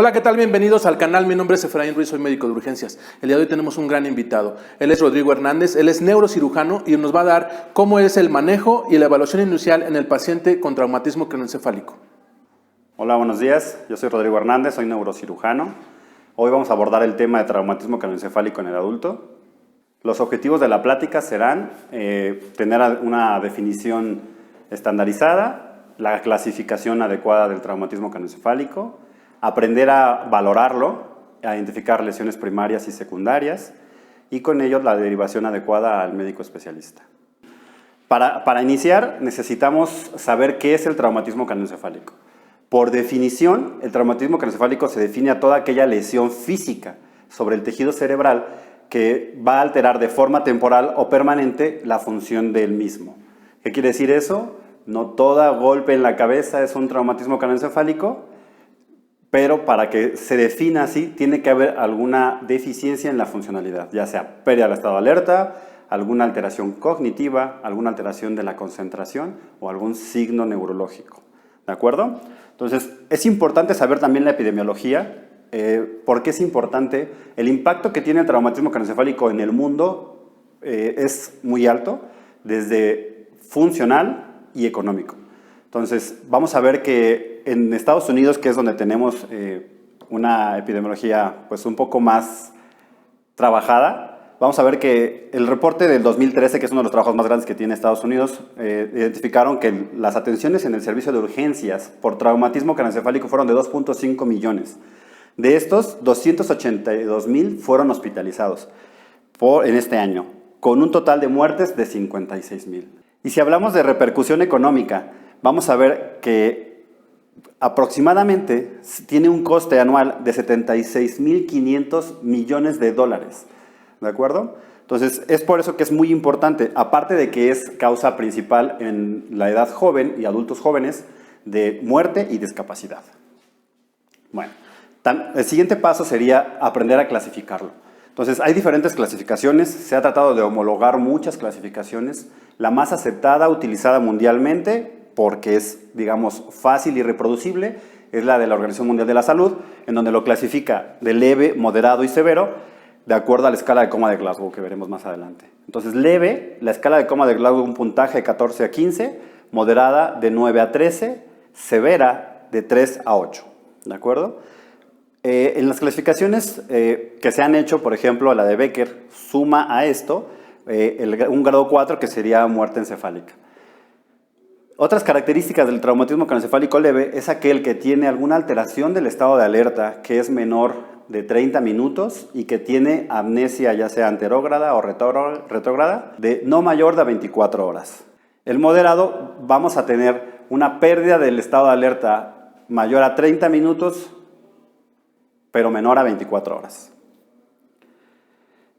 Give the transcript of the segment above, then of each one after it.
Hola, ¿qué tal? Bienvenidos al canal. Mi nombre es Efraín Ruiz, soy médico de urgencias. El día de hoy tenemos un gran invitado. Él es Rodrigo Hernández, él es neurocirujano y nos va a dar cómo es el manejo y la evaluación inicial en el paciente con traumatismo craneoencefálico. Hola, buenos días. Yo soy Rodrigo Hernández, soy neurocirujano. Hoy vamos a abordar el tema de traumatismo craneoencefálico en el adulto. Los objetivos de la plática serán tener una definición estandarizada, la clasificación adecuada del traumatismo craneoencefálico, aprender a valorarlo, a identificar lesiones primarias y secundarias y con ello la derivación adecuada al médico especialista. Para iniciar necesitamos saber qué es el traumatismo craneoencefálico. Por definición, el traumatismo craneoencefálico se define a toda aquella lesión física sobre el tejido cerebral que va a alterar de forma temporal o permanente la función del mismo. ¿Qué quiere decir eso? No todo golpe en la cabeza es un traumatismo craneoencefálico, pero para que se defina así, tiene que haber alguna deficiencia en la funcionalidad, ya sea pérdida del estado de alerta, alguna alteración cognitiva, alguna alteración de la concentración o algún signo neurológico. ¿De acuerdo? Entonces, es importante saber también la epidemiología. ¿Por qué es importante? El impacto que tiene el traumatismo craneoencefálico en el mundo es muy alto, desde funcional y económico. Entonces, vamos a ver que en Estados Unidos, que es donde tenemos una epidemiología pues, un poco más trabajada, vamos a ver que el reporte del 2013, que es uno de los trabajos más grandes que tiene Estados Unidos, identificaron que las atenciones en el servicio de urgencias por traumatismo craneoencefálico fueron de 2.5 millones. De estos, 282,000 fueron hospitalizados en este año, con un total de muertes de 56,000. Y si hablamos de repercusión económica, vamos a ver que aproximadamente tiene un coste anual de 76,500 millones de dólares. ¿De acuerdo? Entonces, es por eso que es muy importante, aparte de que es causa principal en la edad joven y adultos jóvenes de muerte y discapacidad. Bueno, el siguiente paso sería aprender a clasificarlo. Entonces, hay diferentes clasificaciones, se ha tratado de homologar muchas clasificaciones. La más aceptada, utilizada mundialmente, porque es, digamos, fácil y reproducible, es la de la Organización Mundial de la Salud, en donde lo clasifica de leve, moderado y severo, de acuerdo a la escala de coma de Glasgow, que veremos más adelante. Entonces, leve, la escala de coma de Glasgow, un puntaje de 14 a 15, moderada de 9 a 13, severa de 3 a 8, ¿de acuerdo? En las clasificaciones que se han hecho, por ejemplo, la de Becker suma a esto un grado 4 que sería muerte encefálica. Otras características del traumatismo craneoencefálico leve es aquel que tiene alguna alteración del estado de alerta que es menor de 30 minutos y que tiene amnesia ya sea anterógrada o retrógrada de no mayor de 24 horas. El moderado vamos a tener una pérdida del estado de alerta mayor a 30 minutos pero menor a 24 horas.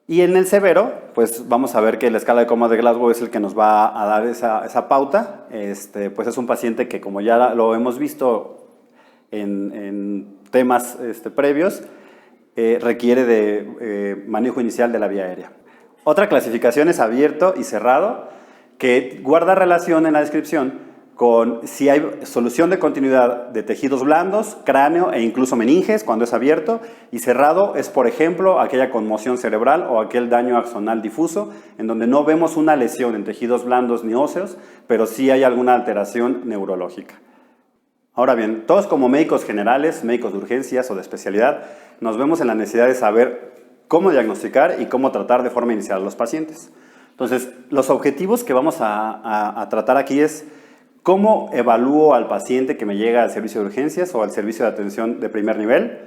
Y en el severo, pues vamos a ver que la escala de coma de Glasgow es el que nos va a dar esa pauta. Pues es un paciente que, como ya lo hemos visto en temas previos, requiere de manejo inicial de la vía aérea. Otra clasificación es abierto y cerrado, que guarda relación en la descripción con si hay solución de continuidad de tejidos blandos, cráneo e incluso meninges cuando es abierto, y cerrado es, por ejemplo, aquella conmoción cerebral o aquel daño axonal difuso, en donde no vemos una lesión en tejidos blandos ni óseos, pero sí hay alguna alteración neurológica. Ahora bien, todos como médicos generales, médicos de urgencias o de especialidad, nos vemos en la necesidad de saber cómo diagnosticar y cómo tratar de forma inicial a los pacientes. Entonces, los objetivos que vamos a tratar aquí es ¿cómo evalúo al paciente que me llega al servicio de urgencias o al servicio de atención de primer nivel?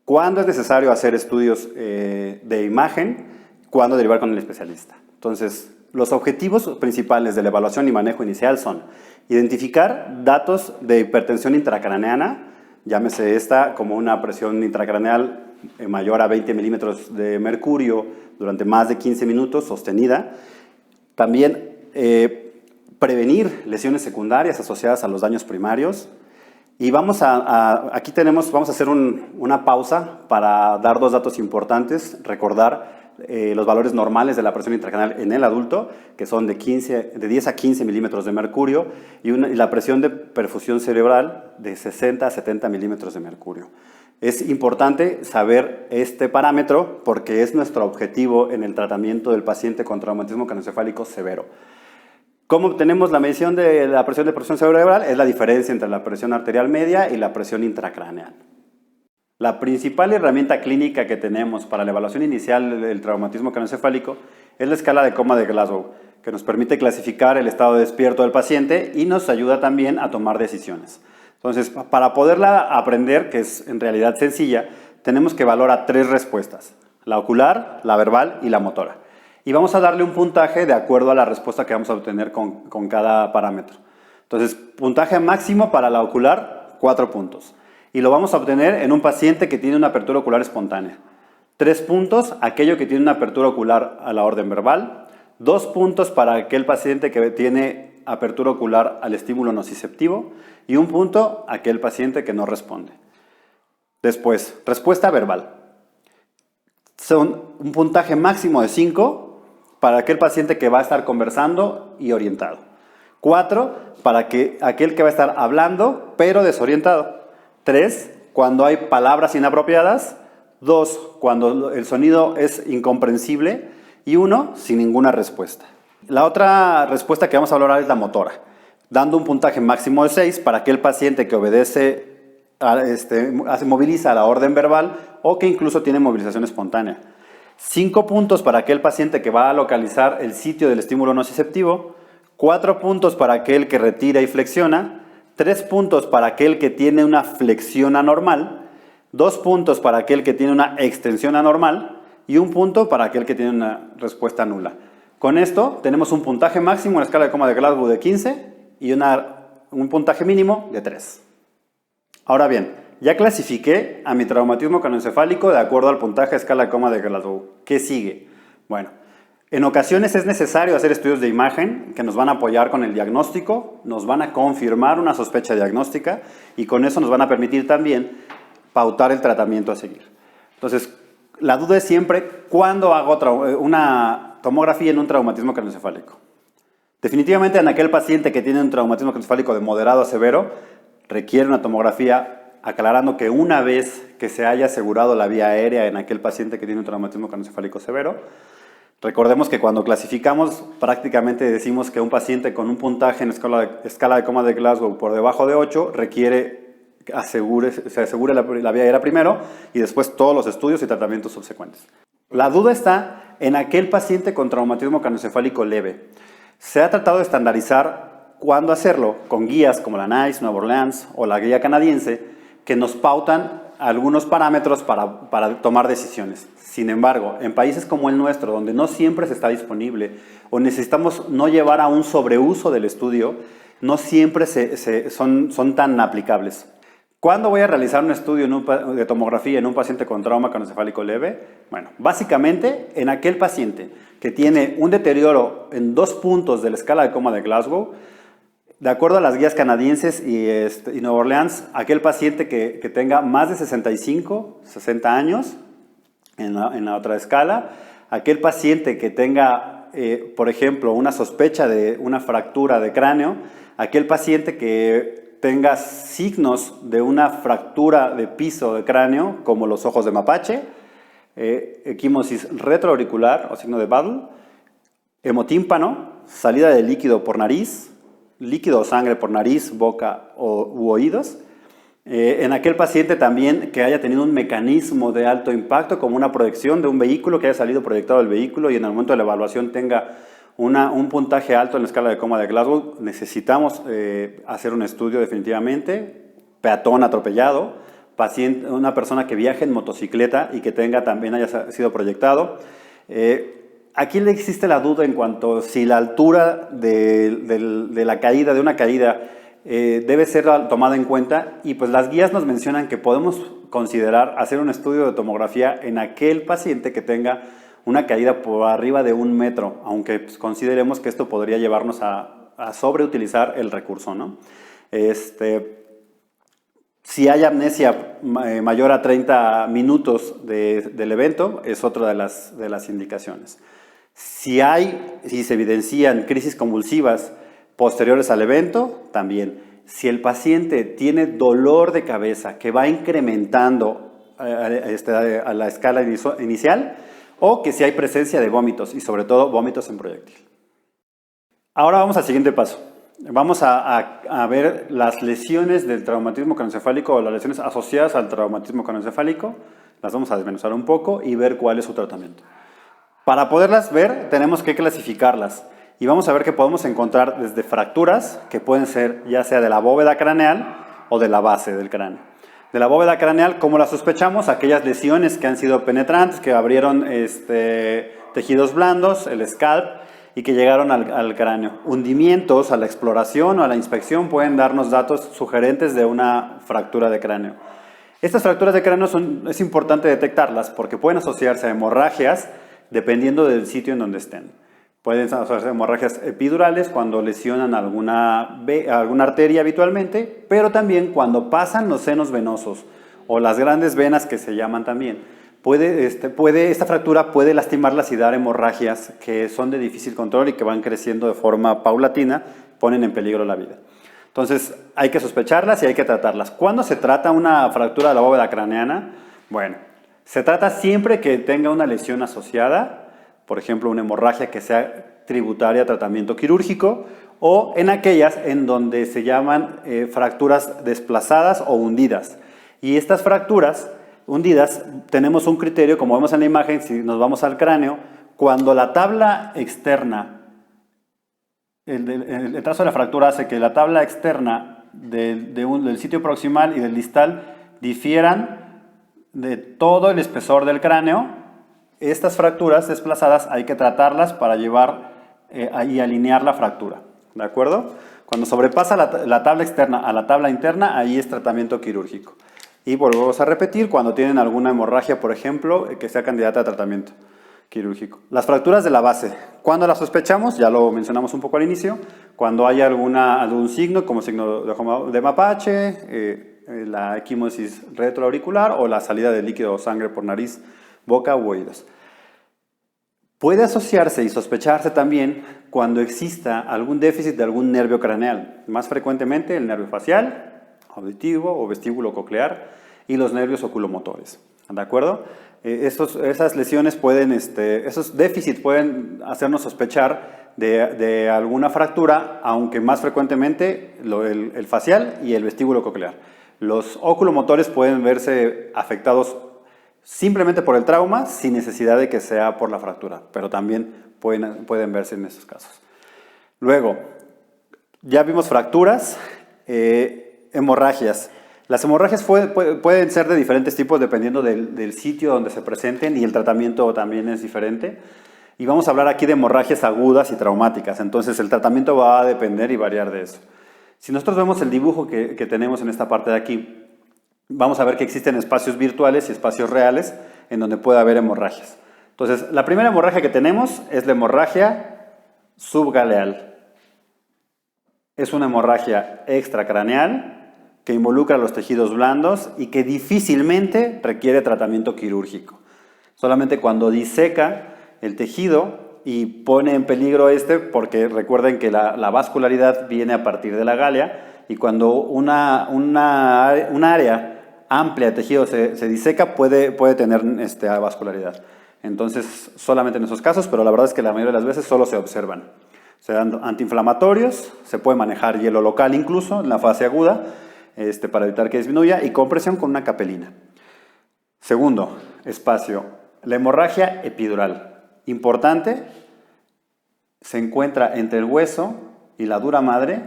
¿Cuándo es necesario hacer estudios de imagen? ¿Cuándo derivar con el especialista? Entonces, los objetivos principales de la evaluación y manejo inicial son identificar datos de hipertensión intracraneana, llámese esta como una presión intracraneal mayor a 20 milímetros de mercurio durante más de 15 minutos sostenida. También prevenir lesiones secundarias asociadas a los daños primarios. Y vamos a hacer una pausa para dar dos datos importantes. Recordar los valores normales de la presión intracraneal en el adulto, que son de 10 a 15 milímetros de mercurio, y la presión de perfusión cerebral de 60 a 70 milímetros de mercurio. Es importante saber este parámetro porque es nuestro objetivo en el tratamiento del paciente con traumatismo craneoencefálico severo. ¿Cómo obtenemos la medición de la presión de perfusión cerebral? Es la diferencia entre la presión arterial media y la presión intracraneal. La principal herramienta clínica que tenemos para la evaluación inicial del traumatismo craneoencefálico es la escala de coma de Glasgow, que nos permite clasificar el estado despierto del paciente y nos ayuda también a tomar decisiones. Entonces, para poderla aprender, que es en realidad sencilla, tenemos que valorar 3 respuestas: la ocular, la verbal y la motora. Y vamos a darle un puntaje de acuerdo a la respuesta que vamos a obtener con cada parámetro. Entonces, puntaje máximo para la ocular, 4 puntos. Y lo vamos a obtener en un paciente que tiene una apertura ocular espontánea. 3 puntos, aquello que tiene una apertura ocular a la orden verbal. 2 puntos para aquel paciente que tiene apertura ocular al estímulo nociceptivo. Y 1 punto, aquel paciente que no responde. Después, respuesta verbal. Son un puntaje máximo de 5 para aquel paciente que va a estar conversando y orientado. 4 para aquel que va a estar hablando pero desorientado. 3 cuando hay palabras inapropiadas. 2 cuando el sonido es incomprensible. Y 1 sin ninguna respuesta. La otra respuesta que vamos a valorar es la motora, dando un puntaje máximo de 6 para aquel paciente que obedece, moviliza la orden verbal o que incluso tiene movilización espontánea. 5 puntos para aquel paciente que va a localizar el sitio del estímulo nociceptivo. 4 puntos para aquel que retira y flexiona. 3 puntos para aquel que tiene una flexión anormal. 2 puntos para aquel que tiene una extensión anormal. Y 1 punto para aquel que tiene una respuesta nula. Con esto tenemos un puntaje máximo en la escala de coma de Glasgow de 15 y un puntaje mínimo de 3. Ahora bien, ya clasifiqué a mi traumatismo craneoencefálico de acuerdo al puntaje de escala de coma de Glasgow. ¿Qué sigue? Bueno, en ocasiones es necesario hacer estudios de imagen que nos van a apoyar con el diagnóstico, nos van a confirmar una sospecha diagnóstica y con eso nos van a permitir también pautar el tratamiento a seguir. Entonces, la duda es siempre, ¿cuándo hago una tomografía en un traumatismo craneoencefálico? Definitivamente en aquel paciente que tiene un traumatismo craneoencefálico de moderado a severo, requiere una tomografía, aclarando que una vez que se haya asegurado la vía aérea en aquel paciente que tiene un traumatismo craneoencefálico severo, recordemos que cuando clasificamos prácticamente decimos que un paciente con un puntaje en escala de coma de Glasgow por debajo de 8 requiere se asegure la vía aérea primero y después todos los estudios y tratamientos subsecuentes. La duda está en aquel paciente con traumatismo craneoencefálico leve. Se ha tratado de estandarizar cuándo hacerlo con guías como la NICE, Nueva Orleans o la guía canadiense que nos pautan algunos parámetros para tomar decisiones. Sin embargo, en países como el nuestro, donde no siempre se está disponible o necesitamos no llevar a un sobreuso del estudio, no siempre son tan aplicables. ¿Cuándo voy a realizar un estudio de tomografía en un paciente con trauma craneoencefálico leve? Bueno, básicamente en aquel paciente que tiene un deterioro en 2 puntos de la escala de coma de Glasgow, de acuerdo a las guías canadienses y Nueva Orleans, aquel paciente que tenga más de 65, 60 años en la otra escala, aquel paciente que tenga, por ejemplo, una sospecha de una fractura de cráneo, aquel paciente que tenga signos de una fractura de piso de cráneo, como los ojos de mapache, equimosis retroauricular o signo de Battle, hemotímpano, salida de líquido por nariz, líquido o sangre por nariz, boca u oídos. En aquel paciente también que haya tenido un mecanismo de alto impacto, como una proyección de un vehículo, que haya salido proyectado del vehículo y en el momento de la evaluación tenga un puntaje alto en la escala de coma de Glasgow, necesitamos hacer un estudio definitivamente. Peatón atropellado, una persona que viaje en motocicleta y que también haya sido proyectado. Aquí existe la duda en cuanto a si la altura de la caída, de una caída, debe ser tomada en cuenta, y pues las guías nos mencionan que podemos considerar hacer un estudio de tomografía en aquel paciente que tenga una caída por arriba de 1 metro, aunque pues, consideremos que esto podría llevarnos a sobreutilizar el recurso, ¿no? Si hay amnesia mayor a 30 minutos del evento, es otra de las indicaciones. Si se evidencian crisis convulsivas posteriores al evento, también. Si el paciente tiene dolor de cabeza que va incrementando a la escala inicial, o que si hay presencia de vómitos, y sobre todo vómitos en proyectil. Ahora vamos al siguiente paso. Vamos a ver las lesiones del traumatismo craneoencefálico o las lesiones asociadas al traumatismo craneoencefálico. Las vamos a desmenuzar un poco y ver cuál es su tratamiento. Para poderlas ver, tenemos que clasificarlas. Y vamos a ver que podemos encontrar desde fracturas, que pueden ser ya sea de la bóveda craneal o de la base del cráneo. De la bóveda craneal, ¿cómo la sospechamos? Aquellas lesiones que han sido penetrantes, que abrieron tejidos blandos, el scalp, y que llegaron al cráneo. Hundimientos a la exploración o a la inspección pueden darnos datos sugerentes de una fractura de cráneo. Estas fracturas de cráneo es importante detectarlas porque pueden asociarse a hemorragias dependiendo del sitio en donde estén. Pueden asociarse a hemorragias epidurales cuando lesionan alguna arteria habitualmente, pero también cuando pasan los senos venosos o las grandes venas que se llaman también. Esta fractura puede lastimarlas y dar hemorragias que son de difícil control y que van creciendo de forma paulatina, ponen en peligro la vida. Entonces hay que sospecharlas y hay que tratarlas. ¿Cuándo se trata una fractura de la bóveda craneana? Bueno, se trata siempre que tenga una lesión asociada, por ejemplo una hemorragia que sea tributaria a tratamiento quirúrgico, o en aquellas en donde se llaman fracturas desplazadas o hundidas. Y estas fracturas hundidas, tenemos un criterio, como vemos en la imagen, si nos vamos al cráneo, cuando la tabla externa, el trazo de la fractura hace que la tabla externa del sitio proximal y del distal difieran de todo el espesor del cráneo. Estas fracturas desplazadas hay que tratarlas para llevar y alinear la fractura, ¿de acuerdo? Cuando sobrepasa la tabla externa a la tabla interna, ahí es tratamiento quirúrgico. Y volvemos a repetir cuando tienen alguna hemorragia, por ejemplo, que sea candidata a tratamiento quirúrgico. Las fracturas de la base, ¿cuándo las sospechamos? Ya lo mencionamos un poco al inicio. Cuando hay algún signo, como signo de mapache, la equimosis retroauricular o la salida de líquido o sangre por nariz, boca u oídos. Puede asociarse y sospecharse también cuando exista algún déficit de algún nervio craneal, más frecuentemente el nervio facial, auditivo o vestíbulo coclear y los nervios oculomotores, ¿de acuerdo? Esas lesiones esos déficits pueden hacernos sospechar de alguna fractura, aunque más frecuentemente el facial y el vestíbulo coclear. Los oculomotores pueden verse afectados simplemente por el trauma, sin necesidad de que sea por la fractura, pero también pueden verse en esos casos. Luego, ya vimos fracturas, hemorragias. Las hemorragias pueden ser de diferentes tipos dependiendo del sitio donde se presenten y el tratamiento también es diferente. Y vamos a hablar aquí de hemorragias agudas y traumáticas, entonces el tratamiento va a depender y variar de eso. Si nosotros vemos el dibujo que tenemos en esta parte de aquí, vamos a ver que existen espacios virtuales y espacios reales en donde puede haber hemorragias. Entonces, la primera hemorragia que tenemos es la hemorragia subgaleal. Es una hemorragia extracraneal que involucra los tejidos blandos y que difícilmente requiere tratamiento quirúrgico. Solamente cuando diseca el tejido y pone en peligro porque recuerden que la vascularidad viene a partir de la galea y cuando una área amplia de tejido se diseca puede tener avascularidad. Entonces, solamente en esos casos, pero la verdad es que la mayoría de las veces solo se observan. Se dan antiinflamatorios, se puede manejar hielo local incluso en la fase aguda para evitar que disminuya y compresión con una capelina. Segundo espacio, la hemorragia epidural. Importante, se encuentra entre el hueso y la dura madre.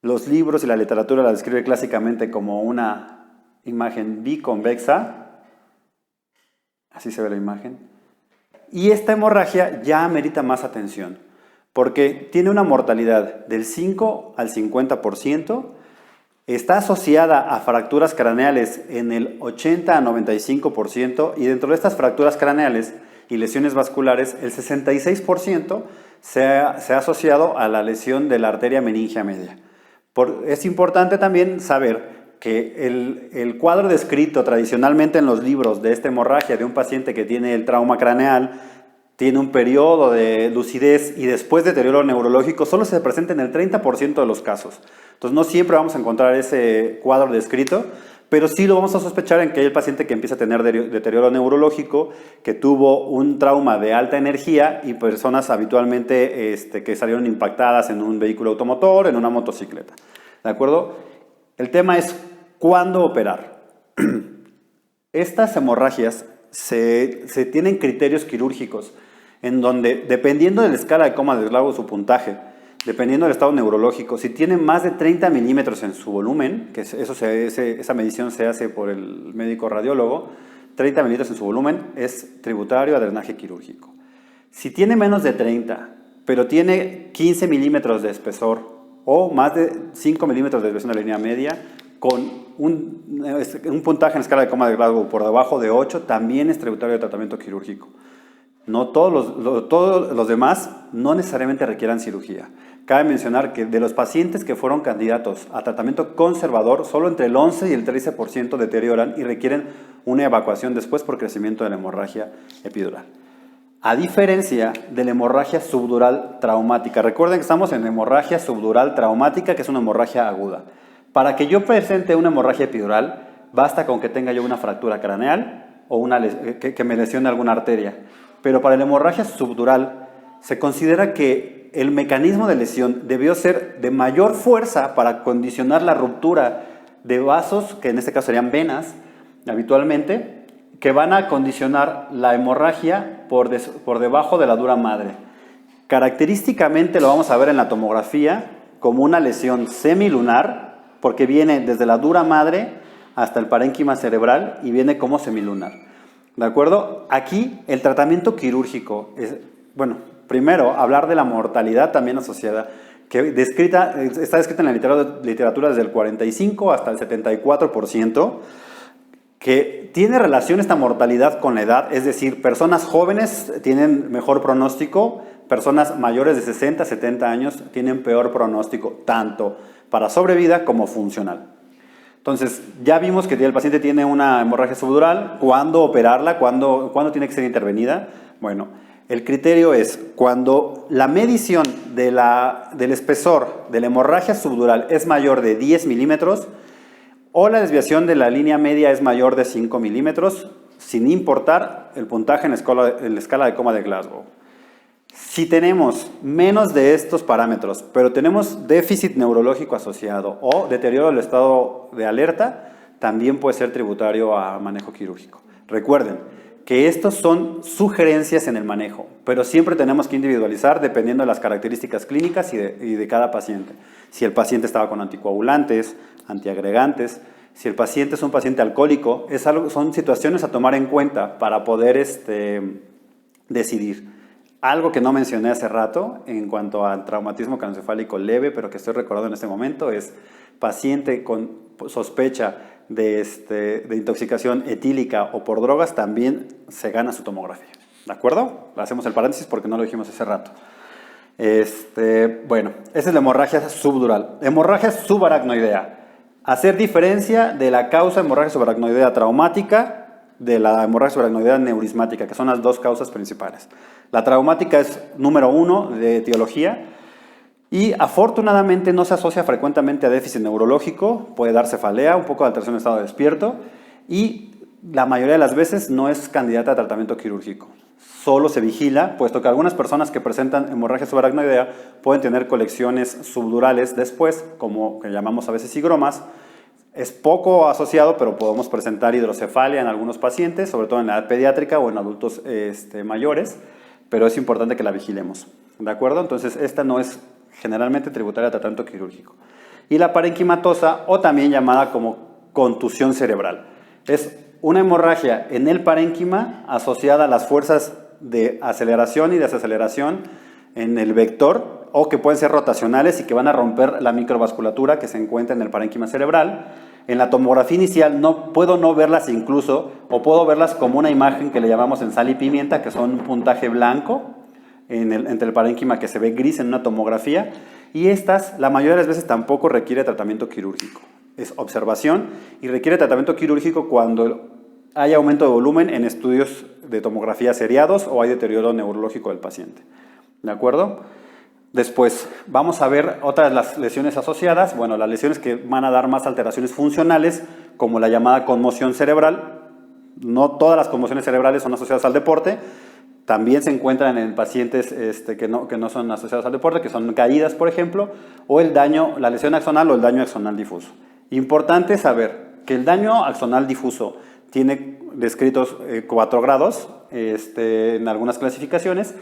Los libros y la literatura la describe clásicamente como una imagen biconvexa. Así se ve la imagen. Y esta hemorragia ya amerita más atención, porque tiene una mortalidad del 5 al 50%, está asociada a fracturas craneales en el 80 a 95%, y dentro de estas fracturas craneales y lesiones vasculares, el 66% se ha asociado a la lesión de la arteria meningea media. Es importante también saber que el cuadro descrito tradicionalmente en los libros de esta hemorragia de un paciente que tiene el trauma craneal tiene un periodo de lucidez y después deterioro neurológico, solo se presenta en el 30% de los casos. Entonces no siempre vamos a encontrar ese cuadro descrito, pero sí lo vamos a sospechar en que hay el paciente que empieza a tener deterioro neurológico, que tuvo un trauma de alta energía y personas habitualmente que salieron impactadas en un vehículo automotor, en una motocicleta. ¿De acuerdo? El tema es cuándo operar. Estas hemorragias se tienen criterios quirúrgicos en donde, dependiendo de la escala de coma de Glasgow, su puntaje, dependiendo del estado neurológico, si tiene más de 30 milímetros en su volumen, que esa medición se hace por el médico radiólogo, 30 milímetros en su volumen es tributario a drenaje quirúrgico. Si tiene menos de 30, pero tiene 15 milímetros de espesor o más de 5 milímetros de desviación de la línea media, con un puntaje en escala de coma de Glasgow por debajo de 8, también es tributario de tratamiento quirúrgico. No todos los demás no necesariamente requieran cirugía. Cabe mencionar que de los pacientes que fueron candidatos a tratamiento conservador, solo entre el 11 y el 13% deterioran y requieren una evacuación después por crecimiento de la hemorragia epidural. A diferencia de la hemorragia subdural traumática. Recuerden que estamos en hemorragia subdural traumática, que es una hemorragia aguda. Para que yo presente una hemorragia epidural, basta con que tenga yo una fractura craneal o que me lesione alguna arteria. Pero para la hemorragia subdural se considera que el mecanismo de lesión debió ser de mayor fuerza para condicionar la ruptura de vasos, que en este caso serían venas, habitualmente, que van a condicionar la hemorragia por debajo de la dura madre. Característicamente lo vamos a ver en la tomografía como una lesión semilunar, porque viene desde la dura madre hasta el parénquima cerebral y viene como semilunar. ¿De acuerdo? Aquí el tratamiento quirúrgico es, bueno, primero hablar de la mortalidad también asociada, que está descrita en la literatura desde el 45 hasta el 74%, que tiene relación esta mortalidad con la edad, es decir, personas jóvenes tienen mejor pronóstico, personas mayores de 60, 70 años tienen peor pronóstico, tanto para sobrevida como funcional. Entonces, ya vimos que el paciente tiene una hemorragia subdural. ¿Cuándo operarla? ¿Cuándo tiene que ser intervenida? Bueno, el criterio es cuando la medición del espesor de la hemorragia subdural es mayor de 10 milímetros o la desviación de la línea media es mayor de 5 milímetros, sin importar el puntaje en la escala de coma de Glasgow. Si tenemos menos de estos parámetros, pero tenemos déficit neurológico asociado o deterioro del estado de alerta, también puede ser tributario a manejo quirúrgico. Recuerden que estos son sugerencias en el manejo, pero siempre tenemos que individualizar dependiendo de las características clínicas y de cada paciente. Si el paciente estaba con anticoagulantes, antiagregantes, si el paciente es un paciente alcohólico, son situaciones a tomar en cuenta para poder decidir. Algo que no mencioné hace rato en cuanto al traumatismo craneoencefálico leve, pero que estoy recordando en este momento, es paciente con sospecha de intoxicación etílica o por drogas, también se gana su tomografía. ¿De acuerdo? Hacemos el paréntesis porque no lo dijimos hace rato. Bueno, esa es la hemorragia subdural. Hemorragia subaracnoidea. Hacer diferencia de la causa hemorragia subaracnoidea traumática de la hemorragia subaracnoidea neurismática, que son las dos causas principales. La traumática es número 1 de etiología y afortunadamente no se asocia frecuentemente a déficit neurológico, puede dar cefalea, un poco de alteración de estado despierto y la mayoría de las veces no es candidata a tratamiento quirúrgico. Solo se vigila, puesto que algunas personas que presentan hemorragia subaracnoidea pueden tener colecciones subdurales después, como que llamamos a veces higromas. Es poco asociado, pero podemos presentar hidrocefalia en algunos pacientes, sobre todo en la edad pediátrica o en adultos mayores, pero es importante que la vigilemos. ¿De acuerdo? Entonces, esta no es generalmente tributaria a tratamiento quirúrgico. Y la parenquimatosa, o también llamada como contusión cerebral, es una hemorragia en el parénquima asociada a las fuerzas de aceleración y desaceleración en el vector, o que pueden ser rotacionales y que van a romper la microvasculatura que se encuentra en el parénquima cerebral. En la tomografía inicial puedo no verlas incluso, o puedo verlas como una imagen que le llamamos en sal y pimienta, que son un puntaje blanco entre el parénquima que se ve gris en una tomografía, y estas la mayoría de las veces tampoco requiere tratamiento quirúrgico. es observación y requiere tratamiento quirúrgico cuando hay aumento de volumen en estudios de tomografía seriados o hay deterioro neurológico del paciente. ¿De acuerdo? Después, vamos a ver otras las lesiones asociadas. Bueno, las lesiones que van a dar más alteraciones funcionales, como la llamada conmoción cerebral. No todas las conmociones cerebrales son asociadas al deporte. También se encuentran en pacientes que no son asociados al deporte, que son caídas, por ejemplo, o el daño, la lesión axonal o el daño axonal difuso. Importante saber que el daño axonal difuso tiene descritos 4 grados en algunas clasificaciones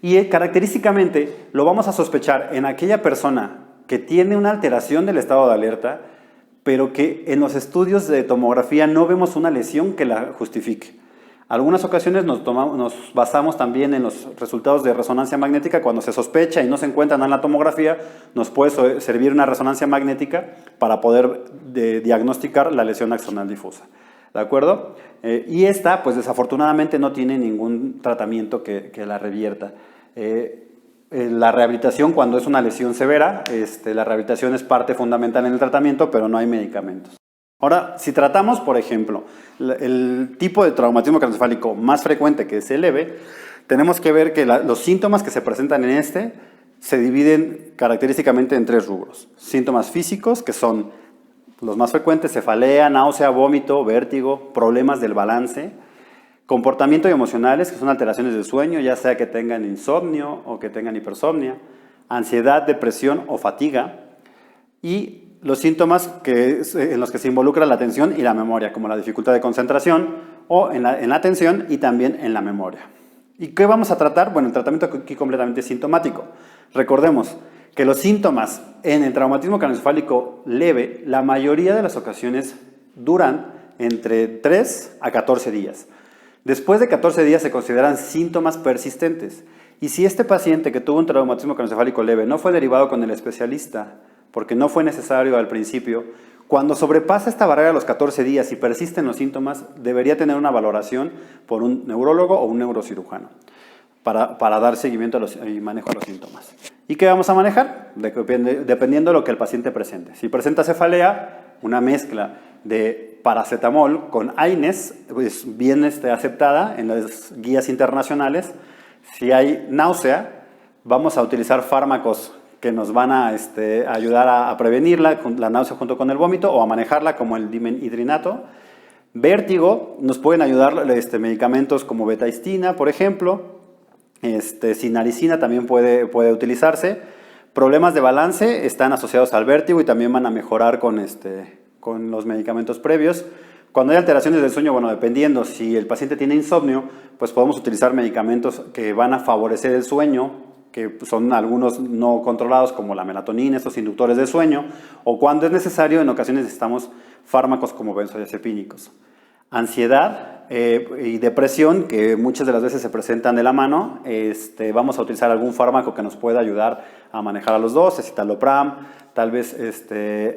y característicamente lo vamos a sospechar en aquella persona que tiene una alteración del estado de alerta, pero que en los estudios de tomografía no vemos una lesión que la justifique. Algunas ocasiones nos basamos también en los resultados de resonancia magnética. Cuando se sospecha y no se encuentran en la tomografía, nos puede servir una resonancia magnética para poder diagnosticar la lesión axonal difusa. ¿De acuerdo? Y esta, pues desafortunadamente no tiene ningún tratamiento que la revierta. La rehabilitación, cuando es una lesión severa, la rehabilitación es parte fundamental en el tratamiento, pero no hay medicamentos. Ahora, si tratamos, por ejemplo, el tipo de traumatismo craneoencefálico más frecuente, que es el leve, tenemos que ver que los síntomas que se presentan en se dividen característicamente en 3 rubros. Síntomas físicos, que son los más frecuentes: cefalea, náusea, vómito, vértigo, problemas del balance. Comportamiento y emocionales, que son alteraciones del sueño, ya sea que tengan insomnio o que tengan hipersomnia. Ansiedad, depresión o fatiga. Y los síntomas en los que se involucra la atención y la memoria, como la dificultad de concentración o en la atención y también en la memoria. ¿Y qué vamos a tratar? Bueno, el tratamiento aquí completamente sintomático. Recordemos que los síntomas en el traumatismo craneoencefálico leve, la mayoría de las ocasiones duran entre 3 a 14 días. Después de 14 días se consideran síntomas persistentes. Y si este paciente que tuvo un traumatismo craneoencefálico leve no fue derivado con el especialista, porque no fue necesario al principio, cuando sobrepasa esta barrera de los 14 días y persisten los síntomas, debería tener una valoración por un neurólogo o un neurocirujano para dar seguimiento y manejo a los síntomas. ¿Y qué vamos a manejar? Dependiendo de lo que el paciente presente. Si presenta cefalea, una mezcla de paracetamol con AINES, pues bien aceptada en las guías internacionales. Si hay náusea, vamos a utilizar fármacos que nos van a ayudar a prevenirla, la náusea junto con el vómito, o a manejarla, como el dimenhidrinato. Vértigo, nos pueden ayudar medicamentos como betahistina, por ejemplo. Sinaricina también puede utilizarse. Problemas de balance están asociados al vértigo y también van a mejorar con los medicamentos previos. Cuando hay alteraciones del sueño, bueno, dependiendo si el paciente tiene insomnio, pues podemos utilizar medicamentos que van a favorecer el sueño, que son algunos no controlados, como la melatonina, estos inductores de sueño, o cuando es necesario, en ocasiones necesitamos fármacos como benzodiazepínicos. Ansiedad y depresión, que muchas de las veces se presentan de la mano, vamos a utilizar algún fármaco que nos pueda ayudar a manejar a los dos, escitalopram, tal vez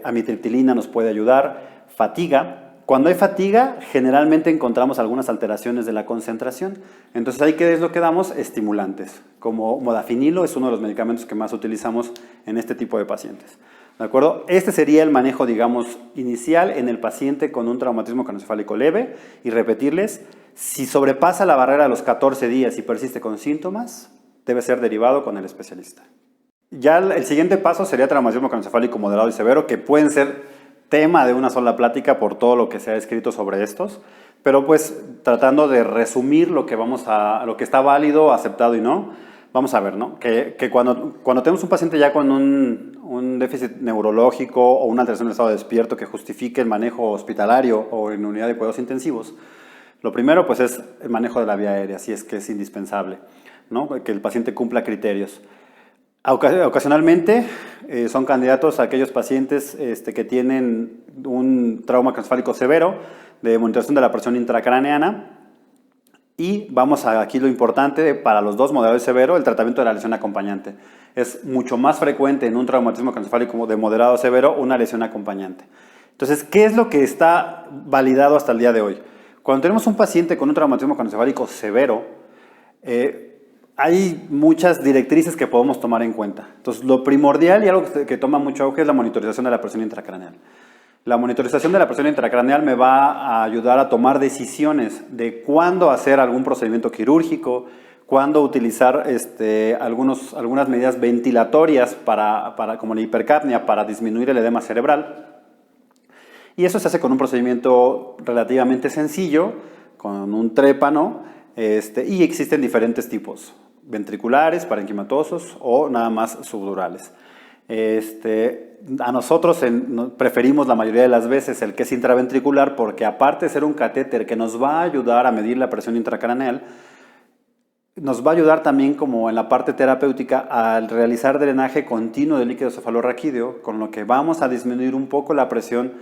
amitriptilina nos puede ayudar. Fatiga. Cuando hay fatiga, generalmente encontramos algunas alteraciones de la concentración. Entonces, ¿ahí qué es lo que damos? Estimulantes, como modafinilo, es uno de los medicamentos que más utilizamos en este tipo de pacientes. ¿De acuerdo? Este sería el manejo, digamos, inicial en el paciente con un traumatismo craneoencefálico leve. Y repetirles, si sobrepasa la barrera de los 14 días y persiste con síntomas, debe ser derivado con el especialista. Ya el siguiente paso sería traumatismo craneoencefálico moderado y severo, que pueden ser tema de una sola plática por todo lo que se ha escrito sobre estos, pero pues tratando de resumir lo que está válido, aceptado y no, vamos a ver, ¿no? Que cuando tenemos un paciente ya con un déficit neurológico o una alteración del estado despierto que justifique el manejo hospitalario o en unidad de cuidados intensivos, lo primero pues es el manejo de la vía aérea, si es que es indispensable, ¿no? Que el paciente cumpla criterios. Ocasionalmente son candidatos a aquellos pacientes que tienen un trauma craneoencefálico severo de monitorización de la presión intracraneana. Y vamos a aquí lo importante para los dos, moderado y severo, el tratamiento de la lesión acompañante. Es mucho más frecuente en un traumatismo craneoencefálico de moderado a severo una lesión acompañante. Entonces, ¿qué es lo que está validado hasta el día de hoy? Cuando tenemos un paciente con un traumatismo craneoencefálico severo, hay muchas directrices que podemos tomar en cuenta. Entonces, lo primordial y algo que toma mucho auge es la monitorización de la presión intracraneal. La monitorización de la presión intracraneal me va a ayudar a tomar decisiones de cuándo hacer algún procedimiento quirúrgico, cuándo utilizar algunas medidas ventilatorias como la hipercapnia para disminuir el edema cerebral. Y eso se hace con un procedimiento relativamente sencillo, con un trépano, y existen diferentes tipos, ventriculares, parenquimatosos o nada más subdurales. A nosotros preferimos la mayoría de las veces el que es intraventricular porque aparte de ser un catéter que nos va a ayudar a medir la presión intracraneal, nos va a ayudar también como en la parte terapéutica al realizar drenaje continuo del líquido cefalorraquídeo, con lo que vamos a disminuir un poco la presión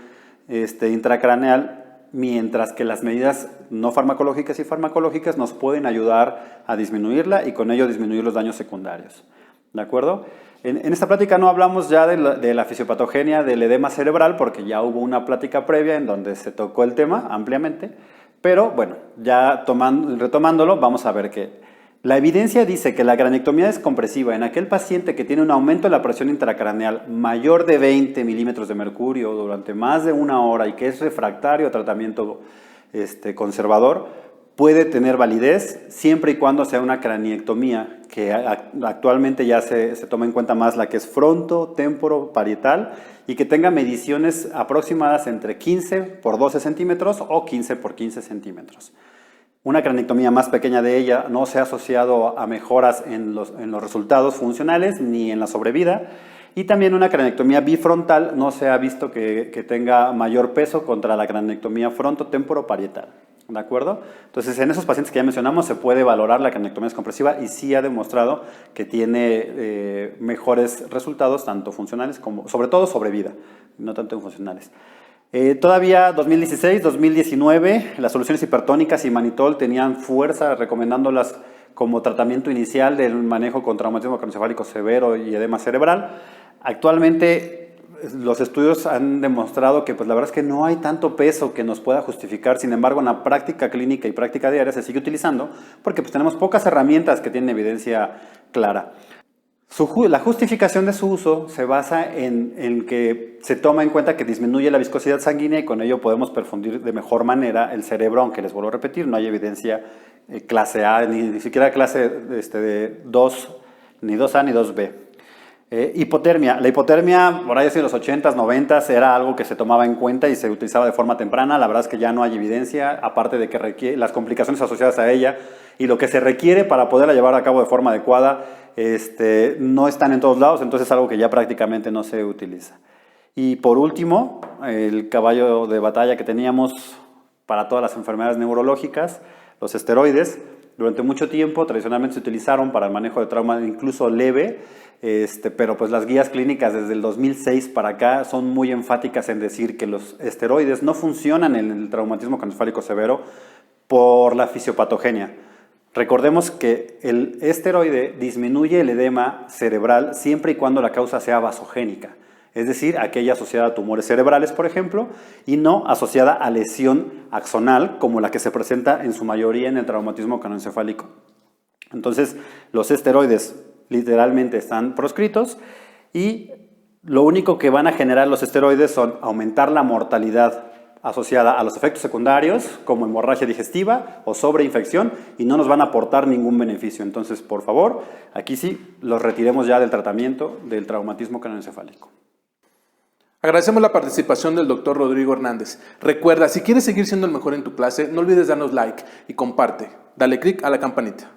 intracraneal, mientras que las medidas no farmacológicas y farmacológicas nos pueden ayudar a disminuirla y con ello disminuir los daños secundarios. ¿De acuerdo? En esta plática no hablamos ya de la fisiopatogenia del edema cerebral porque ya hubo una plática previa en donde se tocó el tema ampliamente, pero bueno, ya retomándolo, vamos a ver que la evidencia dice que la craniectomía descompresiva en aquel paciente que tiene un aumento de la presión intracraneal mayor de 20 milímetros de mercurio durante más de una hora y que es refractario a tratamiento conservador, puede tener validez siempre y cuando sea una craniectomía, que actualmente ya se toma en cuenta más la que es fronto-temporo-parietal y que tenga mediciones aproximadas entre 15 por 12 centímetros o 15 por 15 centímetros. Una craniectomía más pequeña de ella no se ha asociado a mejoras en los resultados funcionales ni en la sobrevida. Y también una craniectomía bifrontal no se ha visto que tenga mayor peso contra la craniectomía fronto-temporo-parietal. ¿De acuerdo? Entonces, en esos pacientes que ya mencionamos se puede valorar la craniectomía descompresiva y sí ha demostrado que tiene mejores resultados, tanto funcionales como, sobre todo sobrevida, no tanto en funcionales. Todavía 2016, 2019, las soluciones hipertónicas y manitol tenían fuerza recomendándolas como tratamiento inicial del manejo con traumatismo craneoencefálico severo y edema cerebral. Actualmente los estudios han demostrado que pues, la verdad es que no hay tanto peso que nos pueda justificar, sin embargo en la práctica clínica y práctica diaria se sigue utilizando porque pues, tenemos pocas herramientas que tienen evidencia clara. La justificación de su uso se basa en que se toma en cuenta que disminuye la viscosidad sanguínea y con ello podemos perfundir de mejor manera el cerebro, aunque les vuelvo a repetir, no hay evidencia clase A, ni siquiera clase de 2, ni 2A ni 2B. Hipotermia. La hipotermia, por ahí en los 80s, 90s, era algo que se tomaba en cuenta y se utilizaba de forma temprana. La verdad es que ya no hay evidencia, aparte de que las complicaciones asociadas a ella y lo que se requiere para poderla llevar a cabo de forma adecuada no están en todos lados, entonces es algo que ya prácticamente no se utiliza. Y por último, el caballo de batalla que teníamos para todas las enfermedades neurológicas, los esteroides. Durante mucho tiempo tradicionalmente se utilizaron para el manejo de trauma incluso leve, pero pues las guías clínicas desde el 2006 para acá son muy enfáticas en decir que los esteroides no funcionan en el traumatismo craneoencefálico severo por la fisiopatogenia. Recordemos que el esteroide disminuye el edema cerebral siempre y cuando la causa sea vasogénica, es decir, aquella asociada a tumores cerebrales, por ejemplo, y no asociada a lesión axonal, como la que se presenta en su mayoría en el traumatismo craneoencefálico. Entonces, los esteroides literalmente están proscritos y lo único que van a generar los esteroides son aumentar la mortalidad asociada a los efectos secundarios como hemorragia digestiva o sobreinfección y no nos van a aportar ningún beneficio. Entonces, por favor, aquí sí los retiremos ya del tratamiento del traumatismo craneoencefálico. Agradecemos la participación del Dr. Rodrigo Hernández. Recuerda, si quieres seguir siendo el mejor en tu clase, no olvides darnos like y comparte. Dale click a la campanita.